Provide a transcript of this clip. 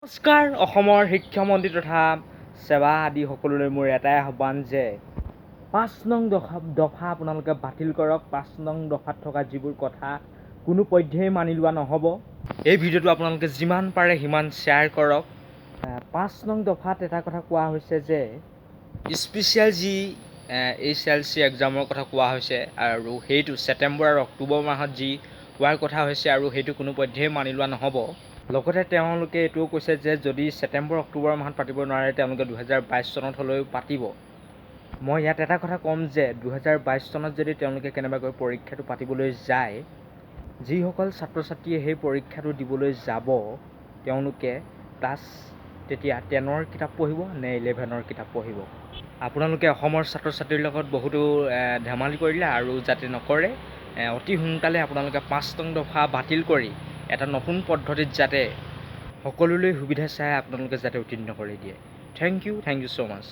নমস্কাৰ। অসমৰ শিক্ষামন্ত্ৰী তথা সেৱা আদি সকলোলৈ মোৰ এটাই আহ্বান যে ৫ নং দফা আপোনালোকে বাতিল কৰক। ৫ নং দফাত থকা যিবোৰ কথা কোনোপধ্যেই মানি লোৱা নহ'ব। এই ভিডিঅ'টো আপোনালোকে যিমান পাৰে সিমান শ্বেয়াৰ কৰক। ৫ নং দফাত এটা কথা কোৱা হৈছে যে স্পেচিয়েল যি HLC এক্সামৰ কথা কোৱা হৈছে আৰু সেইটো ছেপ্টেম্বৰ আৰু অক্টোবৰ মাহত যি হোৱাৰ কথা হৈছে আৰু সেইটো কোনোপধ্যেই মানি লোৱা নহ'ব। লগতে তেওঁলোকে এইটোও কৈছে যে যদি ছেপ্টেম্বৰ অক্টোবৰ মাহত পাতিব নোৱাৰে তেওঁলোকে 2022 চনত হ'লেও পাতিব। মই ইয়াত এটা কথা ক'ম যে 2022 চনত যদি তেওঁলোকে কেনেবাকৈ পৰীক্ষাটো পাতিবলৈ যায়, যিসকল ছাত্ৰ ছাত্ৰীয়ে সেই পৰীক্ষাটো দিবলৈ যাব তেওঁলোকে তেতিয়া 10ৰ কিতাপ পঢ়িব নে 11ৰ কিতাপ পঢ়িব। আপোনালোকে অসমৰ ছাত্ৰ ছাত্ৰীৰ লগত বহুতো ধেমালি কৰিলে আৰু যাতে নকৰে অতি সোনকালে আপোনালোকে ৫ নং দফা বাতিল কৰি এটা নতুন পদ্ধতিত যাতে সকলোলৈ সুবিধা চাই আপোনালোকে যাতে উত্তীৰ্ণ কৰি দিয়ে। Thank you so' much.